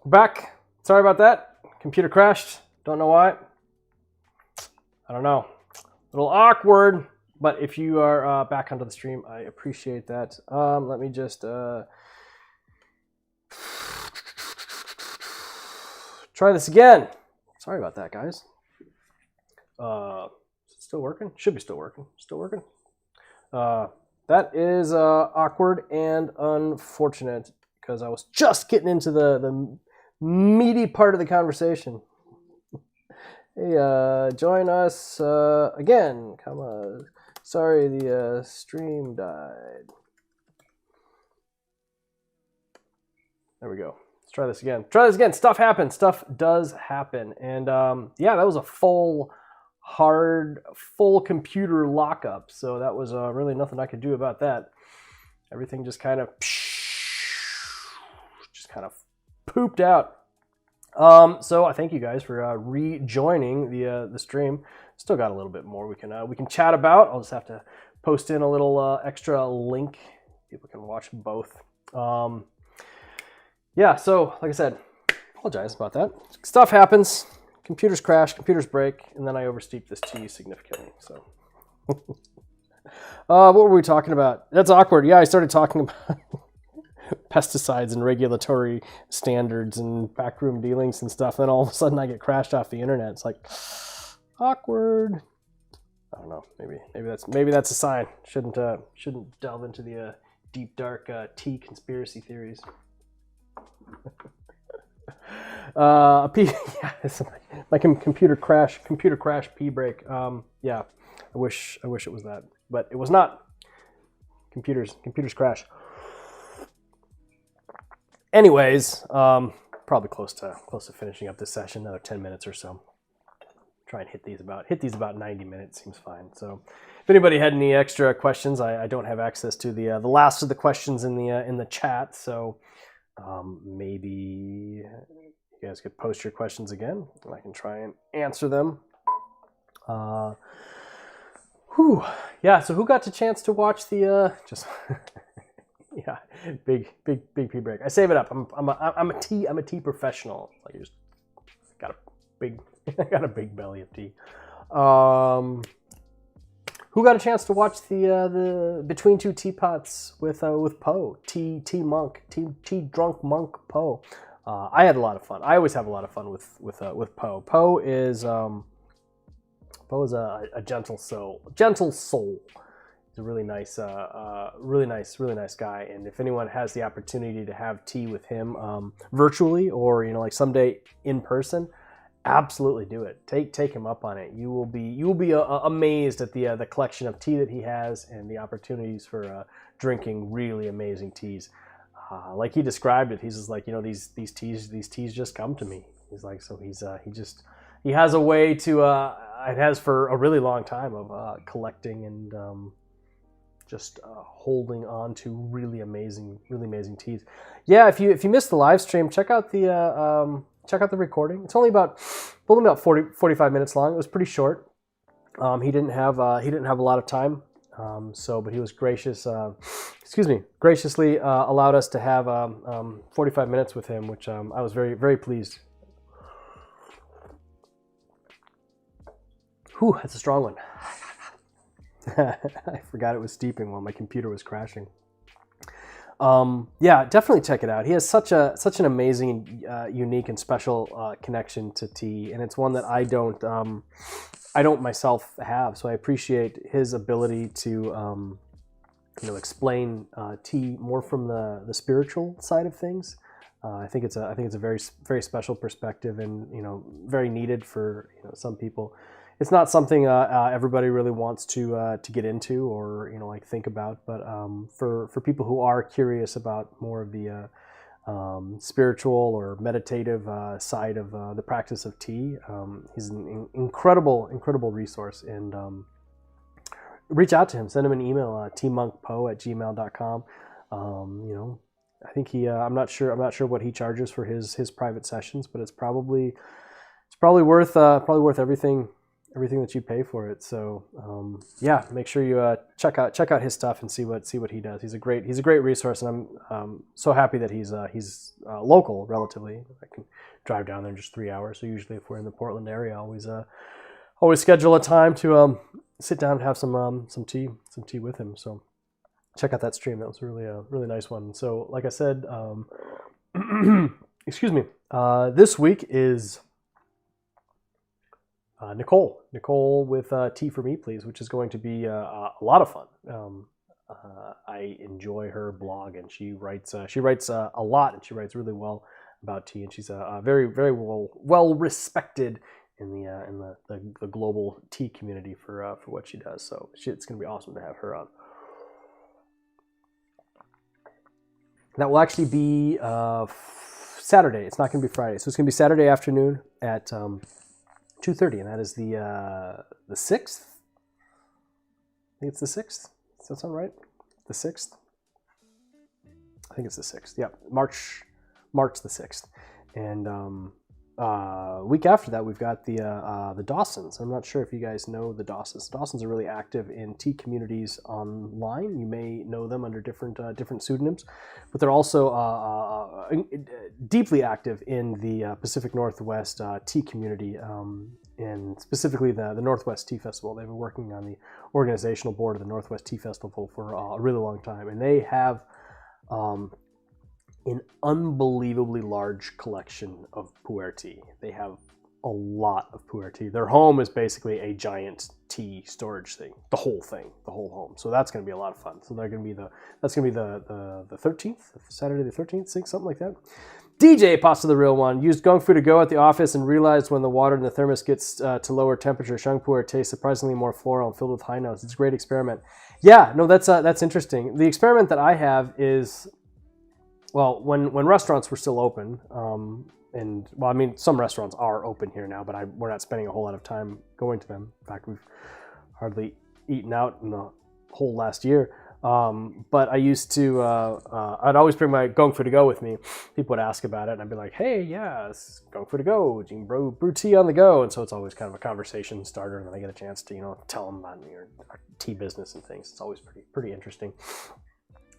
Back. Sorry about that. Computer crashed. Don't know why. I don't know. A little awkward, but if you are back onto the stream, I appreciate that. Let me just try this again. Sorry about that, guys. Is it still working? Should be still working. Still working. That is awkward and unfortunate because I was just getting into the meaty part of the conversation. Hey, join us again. Come on. Sorry, the stream died. There we go. Let's try this again. Try this again. Stuff happens. Stuff does happen. And yeah, that was a full computer lockup. So that was really nothing I could do about that. Everything just kind of pooped out. So I thank you guys for rejoining the stream. Still got a little bit more we can chat about. I'll just have to post in a little extra link. People can watch both. Yeah, so like I said, apologize about that. Stuff happens. Computers crash, computers break, and then I oversteeped this tea significantly. So, what were we talking about? That's awkward. Yeah, I started talking about pesticides and regulatory standards and backroom dealings and stuff. Then all of a sudden, I get crashed off the internet. It's like awkward. I don't know. Maybe that's a sign. Shouldn't delve into the deep dark tea conspiracy theories. Yeah, my computer crash pee break. Yeah, I wish it was that, but it was not. Computers crash. Anyways, probably close to finishing up this session. Another 10 minutes or so. Try and hit these about 90 minutes. Seems fine. So, if anybody had any extra questions, I don't have access to the last of the questions in the chat. So, maybe you guys could post your questions again, and I can try and answer them. Yeah. So, who got the chance to watch the just? Yeah, big pee break. I save it up. I'm a tea professional. Like I just got a big belly of tea. Who got a chance to watch the Between Two Teapots with Poe? Tea drunk monk Poe. I had a lot of fun. I always have a lot of fun with Poe. Poe is a gentle soul. He's a really nice guy. And if anyone has the opportunity to have tea with him virtually, or like someday in person, absolutely do it. Take him up on it. You will be amazed at the collection of tea that he has and the opportunities for drinking really amazing teas. Like he described it, he's just like, these teas just come to me. He's like, so he has a way to it has for a really long time of collecting and just holding on to really amazing teas. Yeah, if you missed the live stream, check out the recording. It's only about 45 minutes long. It was pretty short. He didn't have a lot of time, but he was graciously allowed us to have 45 minutes with him, which I was very, very pleased. Whew, that's a strong one. I forgot it was steeping while my computer was crashing. Yeah, definitely check it out. He has such an amazing, unique and special connection to tea, and it's one that I don't myself have. So I appreciate his ability to explain tea more from the spiritual side of things. I think it's a very, very special perspective, and very needed for some people. It's not something everybody really wants to get into or think about, but for people who are curious about more of the spiritual or meditative side of the practice of tea, he's an incredible resource. And reach out to him, send him an email, teamonkpo@gmail.com. I think I'm not sure what he charges for his private sessions, but it's probably worth everything everything that you pay for it. So yeah, make sure you check out his stuff and see what he does. He's a great resource, and I'm so happy that he's local relatively. I can drive down there in just 3 hours. So usually if we're in the Portland area, I always schedule a time to sit down and have some tea with him. So check out that stream. That was a really nice one. So like I said, excuse me. This week is Nicole with Tea for Me, Please, which is going to be a lot of fun. I enjoy her blog, and she writes a lot, and she writes really well about tea, and she's very well respected in the global tea community for what she does. So it's going to be awesome to have her on. That will actually be Saturday. It's not going to be Friday, so it's going to be Saturday afternoon at 2:30, and that is the 6th. I think it's the 6th. Does that sound right? The 6th? I think it's the 6th. Yeah, March the 6th. And week after that, we've got the Dawsons. I'm not sure if you guys know the Dawsons. The Dawsons are really active in tea communities online. You may know them under different pseudonyms, but they're also deeply active in the Pacific Northwest tea community, and specifically the Northwest Tea Festival. They've been working on the organizational board of the Northwest Tea Festival for a really long time, and they have an unbelievably large collection of pu'erh tea. They have a lot of pu'erh tea. Their home is basically a giant tea storage thing, the whole home. So that's going to be a lot of fun. So that's going to be the 13th, Saturday the 13th, something like that. DJ Pasta the Real One used Gong Fu to go at the office and realized when the water in the thermos gets to lower temperature, sheng pu'er tastes surprisingly more floral and filled with high notes. It's a great experiment. Yeah, no, that's interesting. The experiment that I have is, well, when restaurants were still open, and well, I mean, some restaurants are open here now, but we're not spending a whole lot of time going to them. In fact, we've hardly eaten out in the whole last year. But I used to, I'd always bring my Gong Fu to go with me. People would ask about it, and I'd be like, hey, yeah, it's Gong Fu to go. You can brew tea on the go. And so it's always kind of a conversation starter, and then I get a chance to, tell them about our tea business and things. It's always pretty interesting.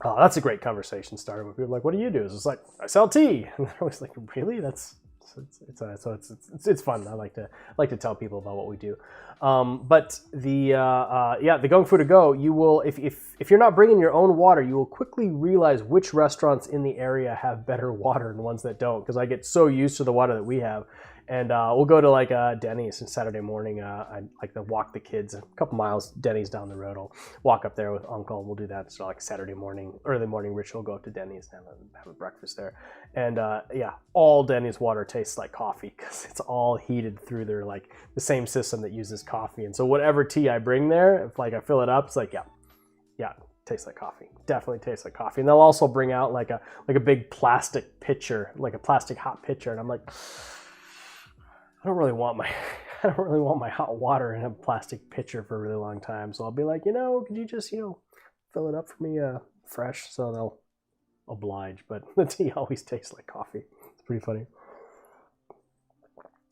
That's a great conversation starter. When people are like, what do you do? It's like, I sell tea. And they're always like, really? It's fun. I like to tell people about what we do. But the Gong Fu to go, you will, if you're not bringing your own water, you will quickly realize which restaurants in the area have better water and ones that don't. Because I get so used to the water that we have. And we'll go to like Denny's on Saturday morning. I like to walk the kids a couple miles. Denny's down the road. I'll walk up there with Uncle, and we'll do that. So like Saturday morning, early morning ritual. Go up to Denny's and have a breakfast there. And all Denny's water tastes like coffee because it's all heated through their like the same system that uses coffee. And so whatever tea I bring there, if like I fill it up, it's like yeah. Tastes like coffee. Definitely tastes like coffee. And they'll also bring out like a big plastic pitcher, like a plastic hot pitcher, and I'm like, I don't really want my hot water in a plastic pitcher for a really long time. So I'll be like, could you just, fill it up for me fresh? So they'll oblige. But the tea always tastes like coffee. It's pretty funny.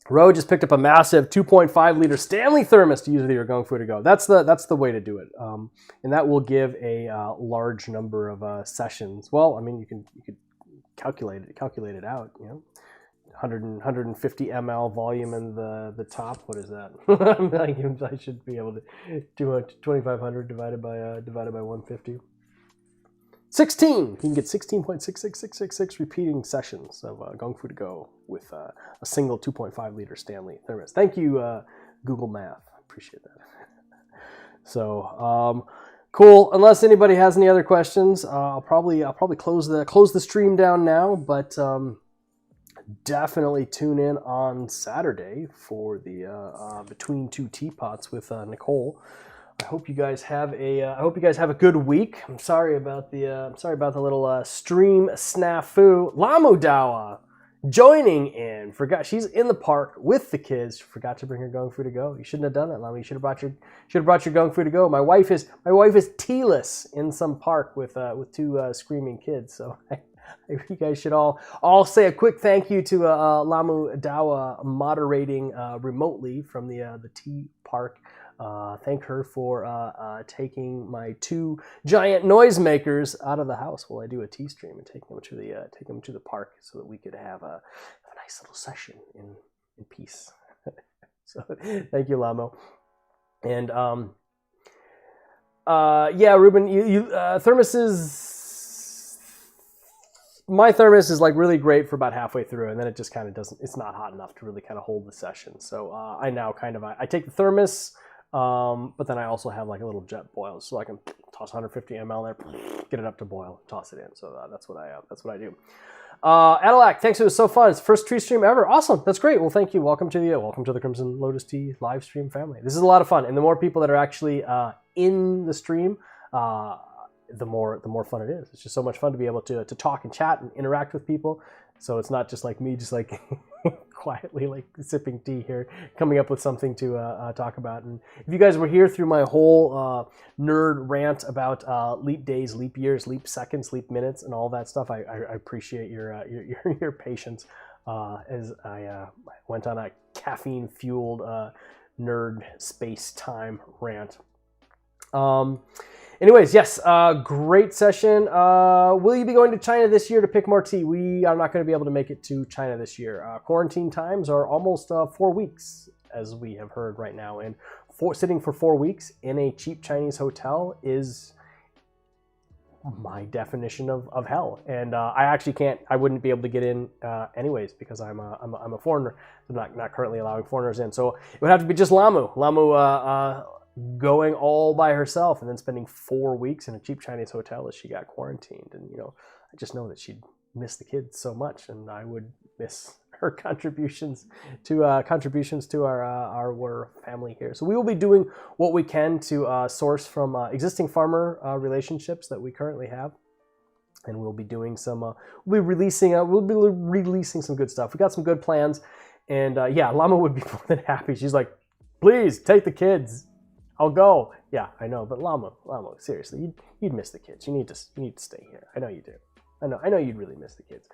Ro just picked up a massive 2.5 liter Stanley thermos to use with your Gong Fu to go. That's the way to do it. And that will give a large number of sessions. Well, I mean, you could calculate it out, 150 ml volume in the top. What is that? I should be able to do 2,500 divided by 150. 16. You can get 16.66666 repeating sessions of Gong Fu to go with a single 2.5 liter Stanley thermos. Thank you, Google Math. Appreciate that. So cool. Unless anybody has any other questions, I'll probably close the stream down now. But definitely tune in on Saturday for the Between Two Teapots with Nicole. I hope you guys have a good week. I'm sorry about the little stream snafu. Lamu Dawa joining in. Forgot she's in the park with the kids. Forgot to bring her Gong Fu to go. You shouldn't have done that, Lamu. You should have brought your Gong Fu to go. My wife is tealess in some park with two screaming kids. So You guys should all say a quick thank you to Lamu Dawa moderating remotely from the tea park. Thank her for taking my 2 giant noisemakers out of the house while I do a tea stream and taking them to the park so that we could have a nice little session in peace. So thank you, Lamo. And yeah, Ruben, my thermos is like really great for about halfway through, and then it just kind of doesn't. It's not hot enough to really kind of hold the session. So I now I take the thermos, but then I also have like a little jet boil, so I can toss 150 ml there, get it up to boil, toss it in. So that's what I do. Adelac, thanks. It was so fun. It's the first tree stream ever. Awesome. That's great. Well, thank you. Welcome to the Crimson Lotus Tea live stream family. This is a lot of fun, and the more people that are actually in the stream, the more fun it is. It's just so much fun to be able to talk and chat and interact with people. So it's not just like me, just like quietly like sipping tea here, coming up with something to talk about. And if you guys were here through my whole nerd rant about leap days, leap years, leap seconds, leap minutes, and all that stuff, I appreciate your patience as I went on a caffeine-fueled nerd space-time rant. Anyways, yes, great session. Will you be going to China this year to pick more tea? We are not going to be able to make it to China this year. Quarantine times are almost 4 weeks, as we have heard right now. And sitting for 4 weeks in a cheap Chinese hotel is my definition of hell. And I wouldn't be able to get in anyways because I'm a foreigner. I'm not currently allowing foreigners in. So it would have to be just Lamu going all by herself and then spending 4 weeks in a cheap Chinese hotel as she got quarantined. And, I just know that she'd miss the kids so much, and I would miss her contributions to our family here. So we will be doing what we can to source from existing farmer relationships that we currently have. And we'll be doing we'll be releasing some good stuff. We got some good plans. And yeah, Llama would be more than happy. She's like, please take the kids. I'll go. Yeah, I know, but Llama, seriously, you'd miss the kids. You need to stay here. I know you do. I know you'd really miss the kids.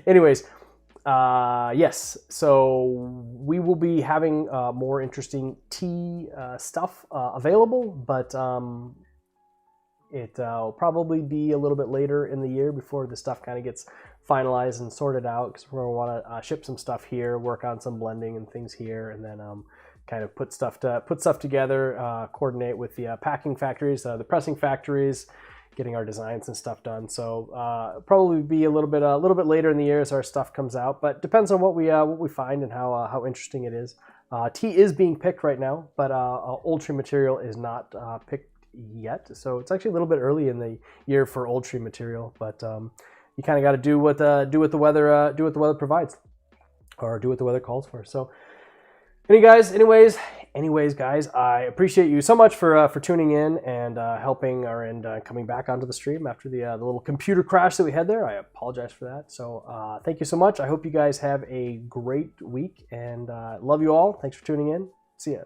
Anyways, yes. So we will be having more interesting tea stuff available, but it'll probably be a little bit later in the year before the stuff kind of gets finalized and sorted out, because we're going to want to ship some stuff here, work on some blending and things here, and then kind of put stuff together, coordinate with the packing factories, the pressing factories, getting our designs and stuff done. So probably be a little bit later in the year as our stuff comes out, but depends on what we find and how interesting it is. Tea is being picked right now, but old tree material is not picked yet. So it's actually a little bit early in the year for old tree material, but you kind of got to do what the weather provides, or do what the weather calls for. So. Anyways, guys, I appreciate you so much for tuning in and helping and coming back onto the stream after the little computer crash that we had there. I apologize for that. So thank you so much. I hope you guys have a great week, and love you all. Thanks for tuning in. See ya.